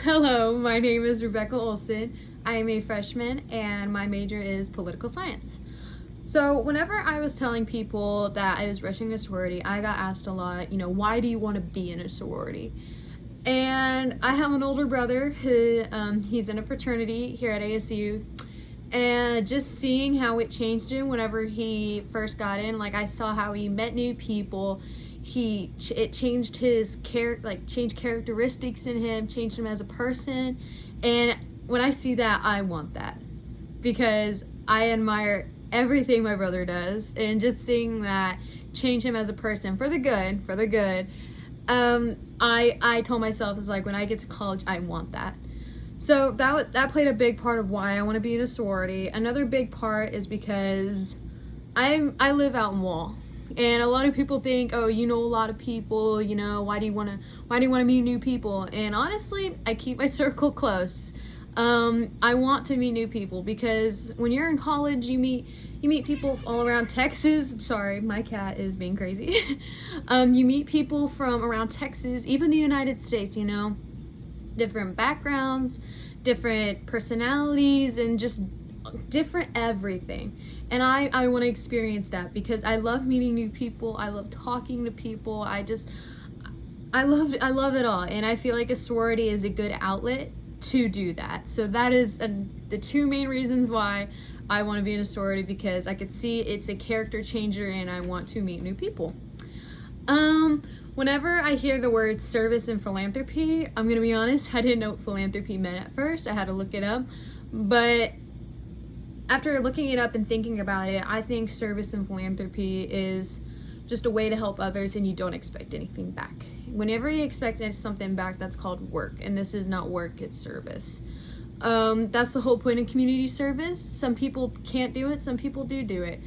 Hello, my name is Rebecca Olson. I am a freshman and my major is political science. So, whenever I was telling people that I was rushing a sorority, I got asked a lot, why do you want to be in a sorority? And I have an older brother who he's in a fraternity here at ASU. And just seeing how it changed him whenever he first got in, like I saw how he met new people. It changed his changed characteristics in him, changed him as a person. And when I see that, I want that because I admire everything my brother does, and just seeing that change him as a person for the good. I told myself, it's like, when I get to college, I want that. So that played a big part of why I want to be in a sorority. Another big part is because I live out in Wall. And a lot of people think, oh, you know a lot of people, why do you want to meet new people? And honestly, I keep my circle close. I want to meet new people because when you're in college, you meet people all around Texas. Sorry, my cat is being crazy. You meet people from around Texas, even the United States, different backgrounds, different personalities, and just different everything. And I want to experience that because I love meeting new people. I love talking to people. I love it all. And I feel like a sorority is a good outlet to do that. So that is the two main reasons why I want to be in a sorority, because I could see it's a character changer and I want to meet new people. Whenever I hear the word service and philanthropy, I'm going to be honest, I didn't know what philanthropy meant at first. I had to look it up. But after looking it up and thinking about it, I think service and philanthropy is just a way to help others and you don't expect anything back. Whenever you expect something back, that's called work. And this is not work, it's service. That's the whole point of community service. Some people can't do it, some people do it.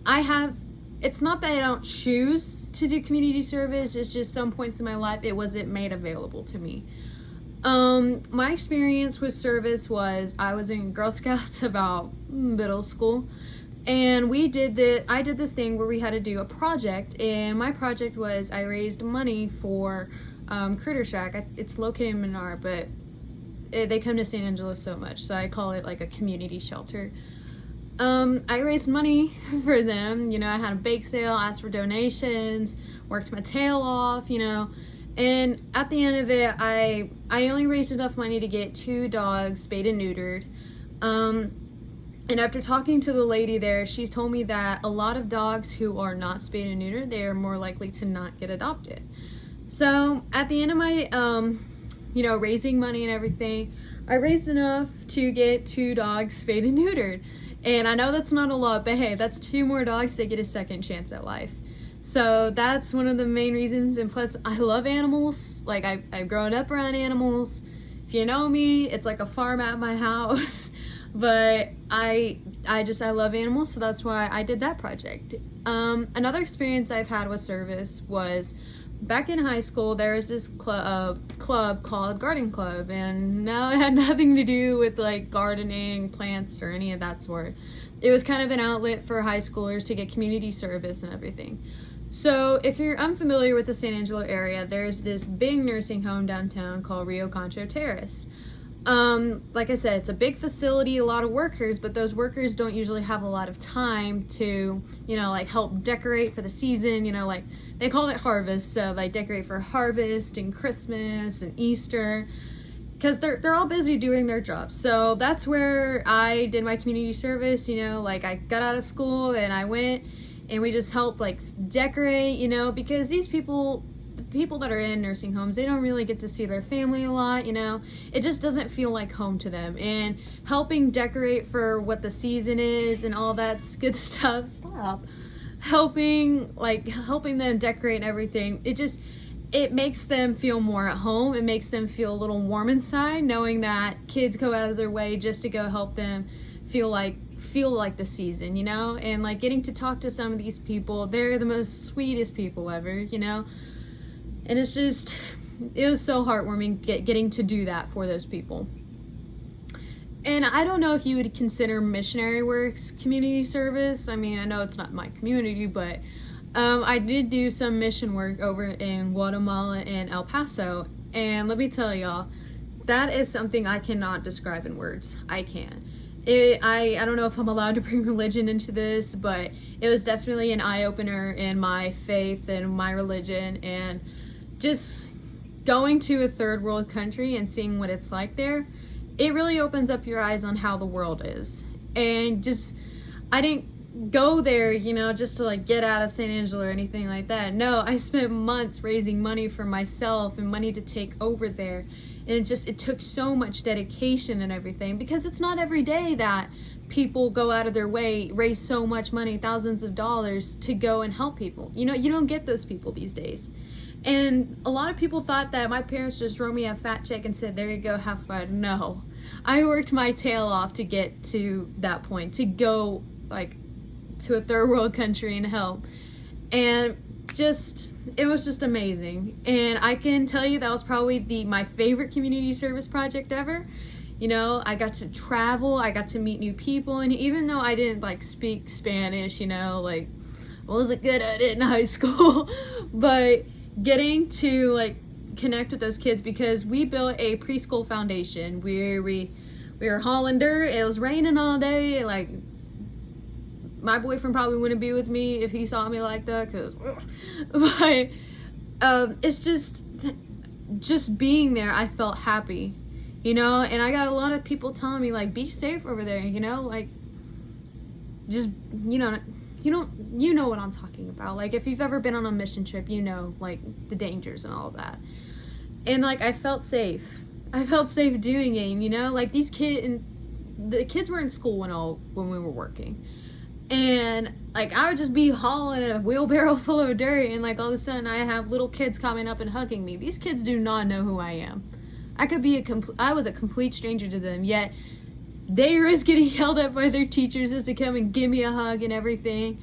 It's not that I don't choose to do community service, it's just some points in my life it wasn't made available to me. My experience with service was I was in Girl Scouts about middle school, and I did this thing where we had to do a project, and my project was I raised money for Critter Shack. It's located in Menard, but they come to San Angelo so much, so I call it like a community shelter. I raised money for them. I had a bake sale, asked for donations, worked my tail off, and at the end of it, I only raised enough money to get 2 dogs spayed and neutered. And after talking to the lady there, she's told me that a lot of dogs who are not spayed and neutered, they are more likely to not get adopted. So at the end of my, raising money and everything, I raised enough to get 2 dogs spayed and neutered. And I know that's not a lot, but hey, that's 2 more dogs that get a second chance at life. So that's one of the main reasons. And plus, I love animals. Like, I've grown up around animals. If you know me, it's like a farm at my house. But I love animals, so that's why I did that project. Another experience I've had with service was back in high school. There was this club called Garden Club, and no, it had nothing to do with like gardening, plants, or any of that sort. It was kind of an outlet for high schoolers to get community service and everything. So if you're unfamiliar with the San Angelo area, there's this big nursing home downtown called Rio Concho Terrace. Like I said, it's a big facility, a lot of workers, but those workers don't usually have a lot of time to, help decorate for the season, they called it harvest, so they decorate for harvest and Christmas and Easter, because they're all busy doing their jobs. So that's where I did my community service, I got out of school and I went and we just helped decorate, because these people, the people that are in nursing homes, they don't really get to see their family a lot, it just doesn't feel like home to them. And helping decorate for what the season is and all that good stuff, helping them decorate and everything, it makes them feel more at home. It makes them feel a little warm inside, knowing that kids go out of their way just to go help them feel like the season, and getting to talk to some of these people, they're the most sweetest people ever, and it was so heartwarming getting to do that for those people. And I don't know if you would consider missionary works community service. I mean, I know it's not my community, but I did do some mission work over in Guatemala and El Paso, and let me tell y'all, that is something I cannot describe in words. I can't. I don't know if I'm allowed to bring religion into this, but it was definitely an eye-opener in my faith and my religion, and just going to a third world country and seeing what it's like there, it really opens up your eyes on how the world is. And just, I didn't go there, just to like get out of St. Angela or anything like that. No, I spent months raising money for myself and money to take over there. And it took so much dedication and everything, because it's not every day that people go out of their way, raise so much money, thousands of dollars to go and help people. You don't get those people these days. And a lot of people thought that my parents just wrote me a fat check and said, there you go, have fun. No, I worked my tail off to get to that point, to go like to a third world country and help. And it was just amazing. And I can tell you that was probably my favorite community service project ever. I got to travel, I got to meet new people, and even though I didn't like speak Spanish, like I wasn't good at it in high school, but getting to like connect with those kids, because we built a preschool foundation where we were hauling dirt. It was raining all day. Like, my boyfriend probably wouldn't be with me if he saw me like that, but it's just being there, I felt happy, and I got a lot of people telling me like, be safe over there, like, just, you know what I'm talking about. Like, if you've ever been on a mission trip, like the dangers and all of that. And like, I felt safe doing it, like the kids were in school when we were working. And like, I would just be hauling a wheelbarrow full of dirt, and like all of a sudden I have little kids coming up and hugging me. These kids do not know who I am. I was a complete stranger to them, yet they risk getting yelled at by their teachers just to come and give me a hug and everything.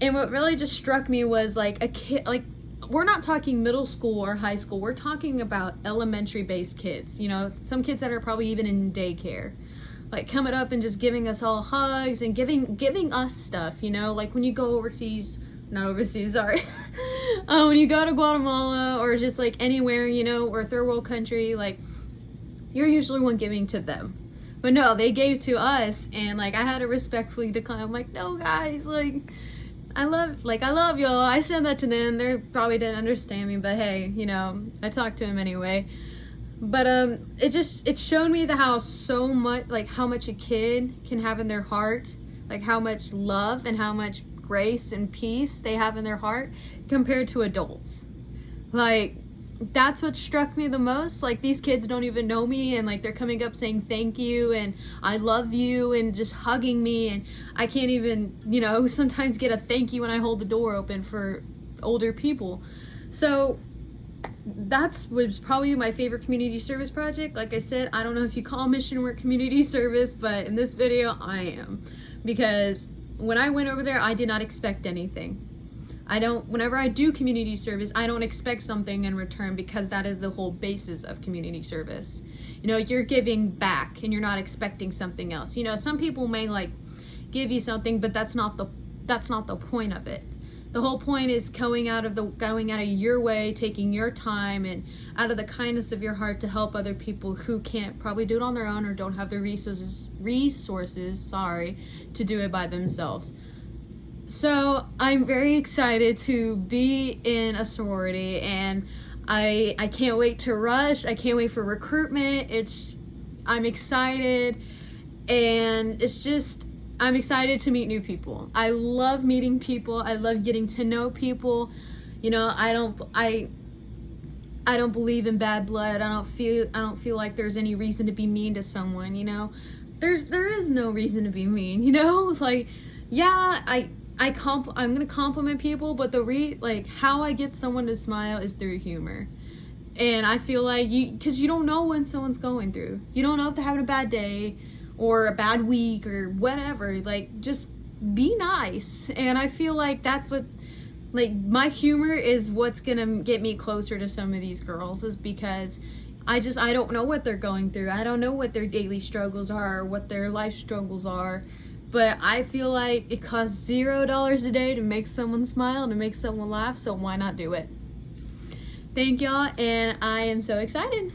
And what really just struck me was like a kid, like, we're not talking middle school or high school. We're talking about elementary based kids, some kids that are probably even in daycare, like coming up and just giving us all hugs and giving us stuff, like when you go overseas, not overseas, sorry. When you go to Guatemala or just like anywhere, or a third world country, like, you're usually one giving to them. But no, they gave to us, and like, I had to respectfully decline. I'm like, no guys, like, I love y'all. I said that to them. They probably didn't understand me, but hey, I talked to him anyway. But it showed me how much a kid can have in their heart, like how much love and how much grace and peace they have in their heart compared to adults. Like, that's what struck me the most. Like, these kids don't even know me, and like, they're coming up saying thank you and I love you and just hugging me, and I can't even, sometimes get a thank you when I hold the door open for older people. So was probably my favorite community service project. Like I said, I don't know if you call mission work community service, but in this video I am, because when I went over there, I did not expect anything. Whenever I do community service, I don't expect something in return, because that is the whole basis of community service. You're giving back and you're not expecting something else. Some people may like give you something, but that's not the point of it. The whole point is going out of your way, taking your time and out of the kindness of your heart to help other people who can't probably do it on their own or don't have the resources, to do it by themselves. So I'm very excited to be in a sorority, and I can't wait to rush. I can't wait for recruitment. I'm excited, and I'm excited to meet new people. I love meeting people. I love getting to know people. I don't believe in bad blood. I don't feel like there's any reason to be mean to someone, There is no reason to be mean, Like, yeah, I'm gonna compliment people, but how I get someone to smile is through humor. And I feel like because you don't know when someone's going through. You don't know if they're having a bad day or a bad week or whatever. Like, just be nice. And I feel like that's what, like, my humor is what's gonna get me closer to some of these girls, is because I don't know what they're going through. I don't know what their daily struggles are, or what their life struggles are. But I feel like it costs $0 a day to make someone smile, to make someone laugh, so why not do it? Thank y'all, and I am so excited.